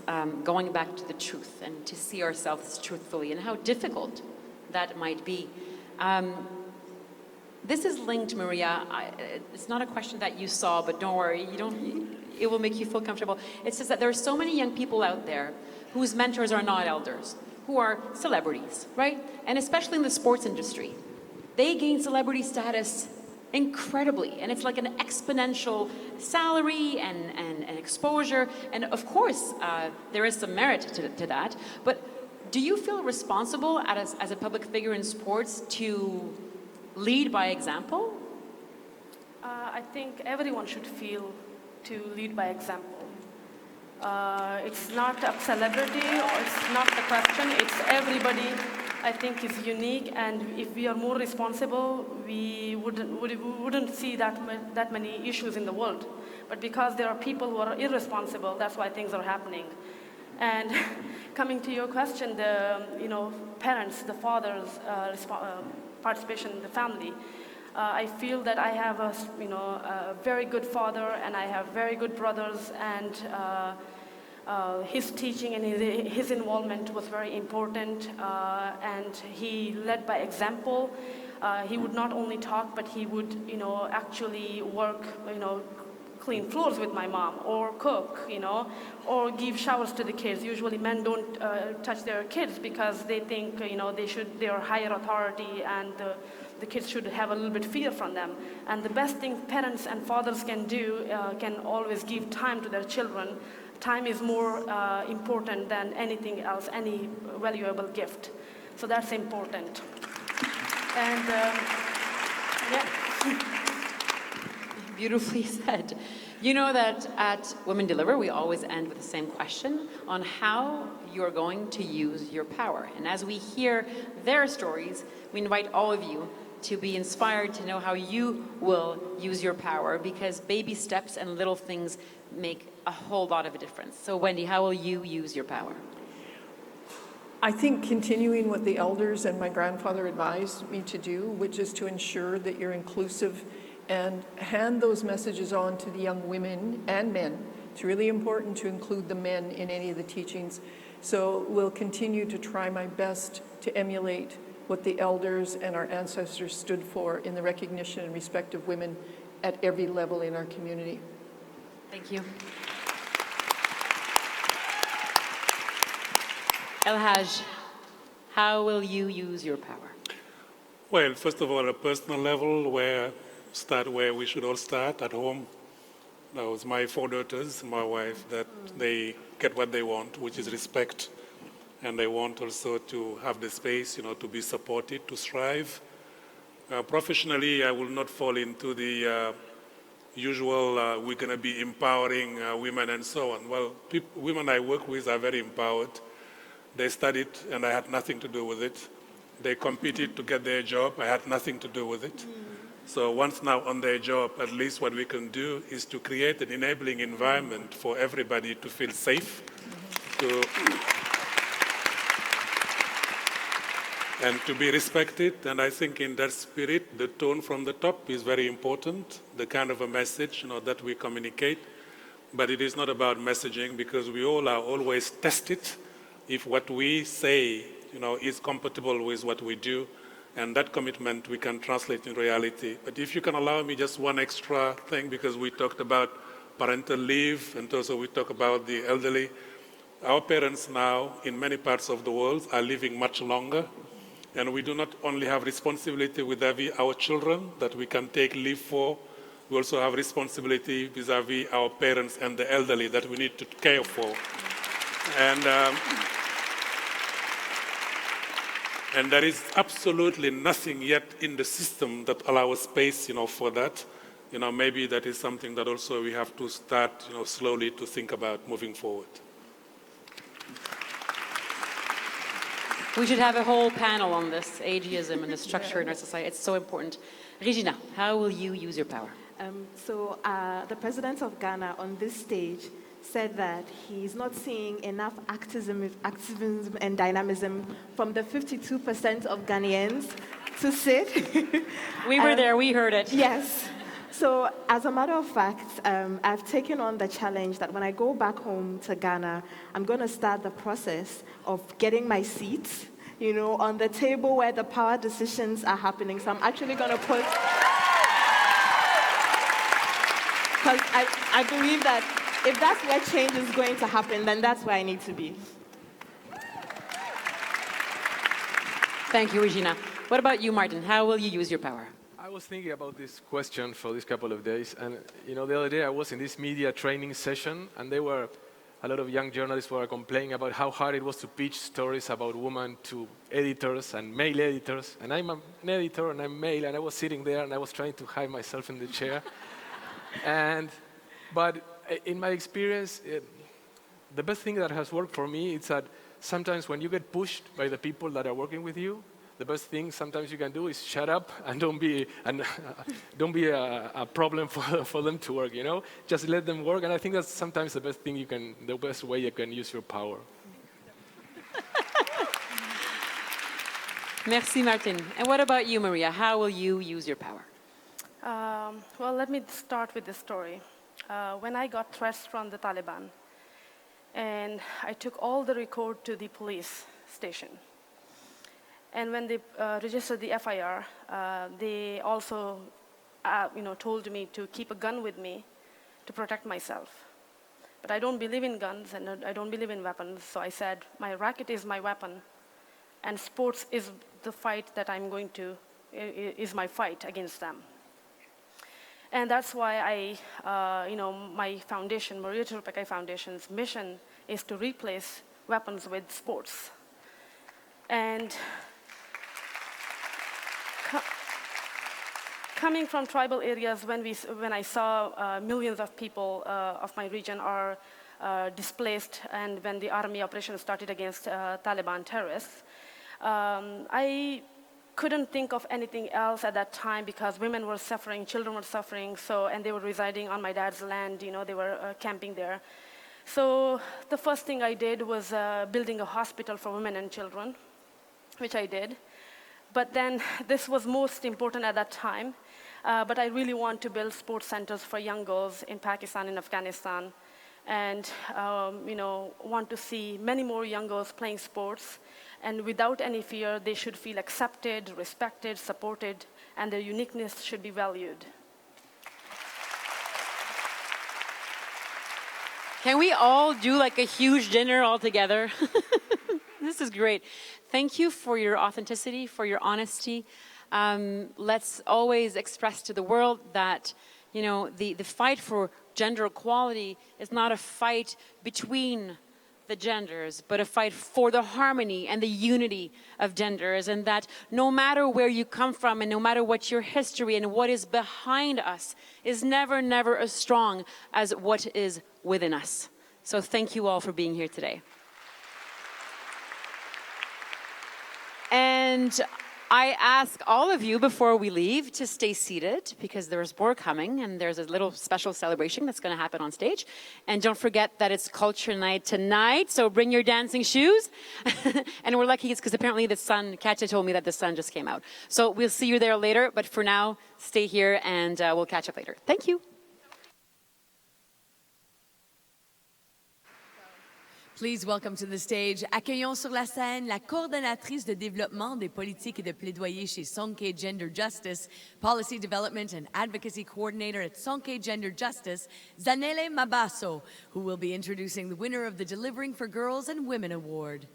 going back to the truth and to see ourselves truthfully, and how difficult that might be. This is linked, Maria. It's not a question that you saw, but don't worry, it will make you feel comfortable. It says that there are so many young people out there whose mentors are not elders, who are celebrities, right? And especially in the sports industry. They gain celebrity status incredibly, and it's like an exponential salary and exposure. And of course, there is some merit to that, but do you feel responsible as a public figure in sports to lead by example? I think everyone should feel to lead by example. It's not a celebrity, or it's not the question, it's everybody, I think, is unique, and if we are more responsible, we wouldn't see that many issues in the world. But because there are people who are irresponsible, that's why things are happening. And coming to your question, the parents, the fathers' participation in the family, I feel that I have a very good father, and I have very good brothers, and his teaching and his involvement was very important, and he led by example. He would not only talk, but he would actually work, clean floors with my mom, or cook, or give showers to the kids. Usually men don't touch their kids because they think, they are higher authority, and the kids should have a little bit fear from them. And the best thing parents and fathers can do, can always give time to their children. Time is more important than anything else, any valuable gift. So that's important. And yeah. Beautifully said. You know that at Women Deliver, we always end with the same question on how you're going to use your power. And as we hear their stories, we invite all of you to be inspired to know how you will use your power, because baby steps and little things make a whole lot of a difference. So Wendy, how will you use your power? I think continuing what the elders and my grandfather advised me to do, which is to ensure that you're inclusive and hand those messages on to the young women and men. It's really important to include the men in any of the teachings. So we'll continue to try my best to emulate what the elders and our ancestors stood for in the recognition and respect of women at every level in our community. Thank you. Elhaj, how will you use your power? Well, first of all, at a personal level, where we should all start, at home. That was my 4 daughters, my wife, that they get what they want, which is respect. And they want also to have the space, to be supported, to strive. Professionally, I will not fall into the usual, we're going to be empowering women and so on. Well, women I work with are very empowered. They studied, and I had nothing to do with it. They competed to get their job. I had nothing to do with it. So once now on their job, at least what we can do is to create an enabling environment for everybody to feel safe, and to be respected. And I think in that spirit, the tone from the top is very important, the kind of a message that we communicate. But it is not about messaging, because we all are always tested if what we say is compatible with what we do. And that commitment we can translate in reality. But if you can allow me just one extra thing, because we talked about parental leave and also we talk about the elderly. Our parents now in many parts of the world are living much longer. And we do not only have responsibility vis-à-vis our children that we can take leave for, we also have responsibility vis-à-vis our parents and the elderly that we need to care for. And there is absolutely nothing yet in the system that allows space, for that. Maybe that is something that also we have to start, slowly to think about moving forward. We should have a whole panel on this, ageism and the structure in our society. It's so important. Regina, how will you use your power? The president of Ghana on this stage said that he's not seeing enough activism and dynamism from the 52% of Ghanaians to sit. We were there, we heard it. Yes. So as a matter of fact, I've taken on the challenge that when I go back home to Ghana, I'm going to start the process of getting my seats, on the table where the power decisions are happening. So I'm actually going to put... Because I believe that if that's where change is going to happen, then that's where I need to be. Thank you, Regina. What about you, Martin? How will you use your power? I was thinking about this question for this couple of days, and the other day I was in this media training session, and there were a lot of young journalists who were complaining about how hard it was to pitch stories about women to editors and male editors. And I'm an editor and I'm male, and I was sitting there and I was trying to hide myself in the chair. But in my experience, the best thing that has worked for me is that sometimes when you get pushed by the people that are working with you, the best thing sometimes you can do is shut up and don't be a problem for them to work. Just let them work. And I think that's sometimes the best way you can use your power. Merci, Martin. And what about you, Maria? How will you use your power? Well, let me start with this story. When I got threats from the Taliban, and I took all the record to the police station. And when they registered the FIR, they also told me to keep a gun with me to protect myself. But I don't believe in guns and I don't believe in weapons, so I said, my racket is my weapon, and sports is the fight that I'm going to, is my fight against them. And that's why my foundation, Maria Turupekai Foundation's mission is to replace weapons with sports. And coming from tribal areas, when I saw millions of people of my region are displaced, and when the army operation started against Taliban terrorists, I couldn't think of anything else at that time because women were suffering, children were suffering, and they were residing on my dad's land, they were camping there. So the first thing I did was building a hospital for women and children, which I did. But then this was most important at that time, but I really want to build sports centers for young girls in Pakistan and Afghanistan, and want to see many more young girls playing sports. And without any fear, they should feel accepted, respected, supported, and their uniqueness should be valued. Can we all do like a huge dinner all together? This is great. Thank you for your authenticity, for your honesty. Let's always express to the world that, the fight for gender equality is not a fight between the genders, but a fight for the harmony and the unity of genders, and that no matter where you come from and no matter what your history and what is behind us is never, never as strong as what is within us. So thank you all for being here today. And And I ask all of you before we leave to stay seated because there's more coming and there's a little special celebration that's going to happen on stage. And don't forget that it's culture night tonight, so bring your dancing shoes. And we're lucky because apparently the sun, Katja told me that the sun just came out. So we'll see you there later, but for now, stay here and we'll catch up later. Thank you. Please welcome to the stage, accueillons sur la scène la coordonnatrice de développement des politiques et de plaidoyer chez Sonke Gender Justice, Policy Development and Advocacy Coordinator at Sonke Gender Justice, Zanele Mabaso, who will be introducing the winner of the Delivering for Girls and Women Award.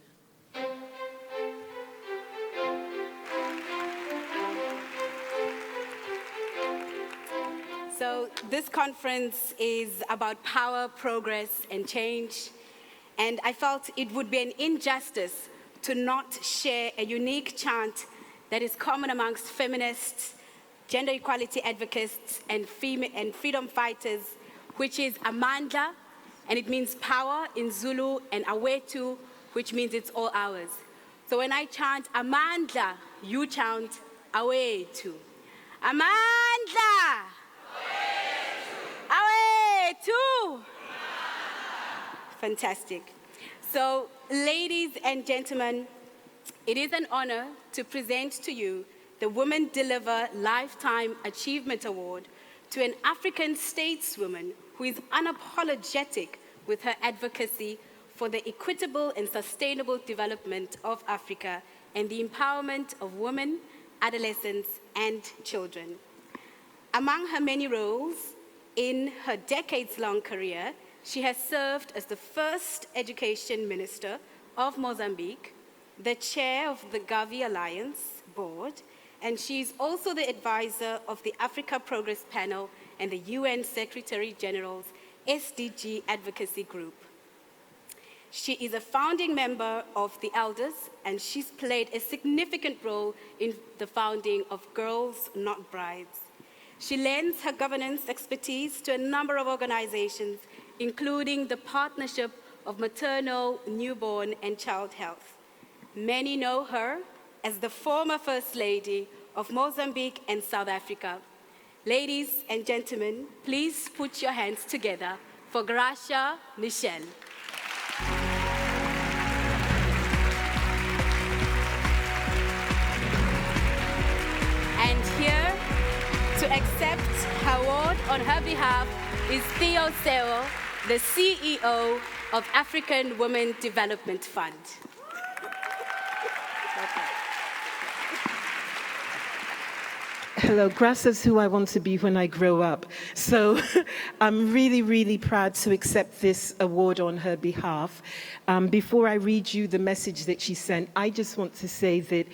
So this conference is about power, progress, and change. And I felt it would be an injustice to not share a unique chant that is common amongst feminists, gender equality advocates, and freedom fighters, which is Amandla, and it means power in Zulu, and Awetu, which means it's all ours. So when I chant Amandla, you chant Awetu. Amandla! Awetu! Fantastic. So, ladies and gentlemen, it is an honor to present to you the Women Deliver Lifetime Achievement Award to an African stateswoman who is unapologetic with her advocacy for the equitable and sustainable development of Africa and the empowerment of women, adolescents, and children. Among her many roles in her decades-long career, she has served as the first education minister of Mozambique, the chair of the Gavi Alliance board, and she's also the advisor of the Africa Progress Panel and the UN Secretary General's SDG Advocacy Group. She is a founding member of the Elders, and she's played a significant role in the founding of Girls Not Brides. She lends her governance expertise to a number of organizations, including the Partnership of Maternal, Newborn, and Child Health. Many know her as the former First Lady of Mozambique and South Africa. Ladies and gentlemen, please put your hands together for Gracia Michel. And here to accept her award on her behalf is Theo Seo, the CEO of African Women Development Fund. Hello, Gracia's who I want to be when I grow up. So I'm really, really proud to accept this award on her behalf. Before I read you the message that she sent, I just want to say that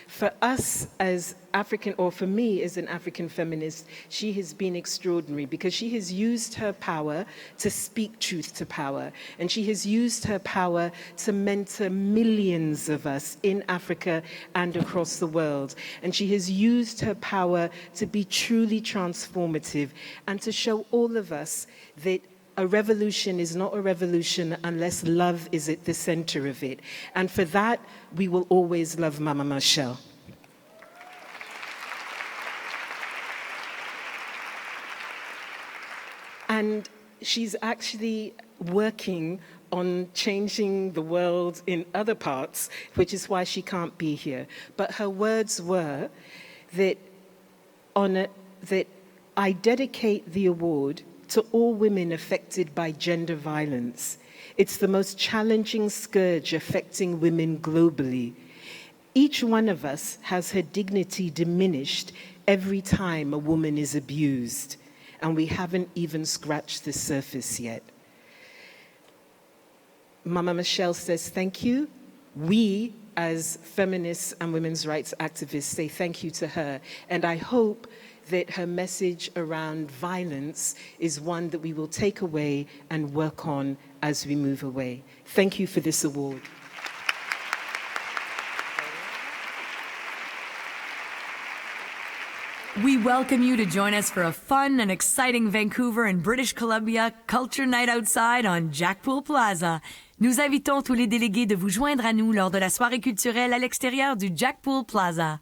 for us as African, or for me as an African feminist, she has been extraordinary because she has used her power to speak truth to power. And she has used her power to mentor millions of us in Africa and across the world. And she has used her power to be truly transformative and to show all of us that a revolution is not a revolution unless love is at the center of it. And for that, we will always love Mama Michel. And she's actually working on changing the world in other parts, which is why she can't be here. But her words were that, that I dedicate the award to all women affected by gender violence. It's the most challenging scourge affecting women globally. Each one of us has her dignity diminished every time a woman is abused, and we haven't even scratched the surface yet. Mama Michel says thank you. We, as feminists and women's rights activists, say thank you to her, and I hope that her message around violence is one that we will take away and work on as we move away. Thank you for this award. We welcome you to join us for a fun and exciting Vancouver and British Columbia Culture Night Outside on Jackpool Plaza. Nous invitons tous les délégués de vous joindre à nous lors de la soirée culturelle à l'extérieur du Jackpool Plaza.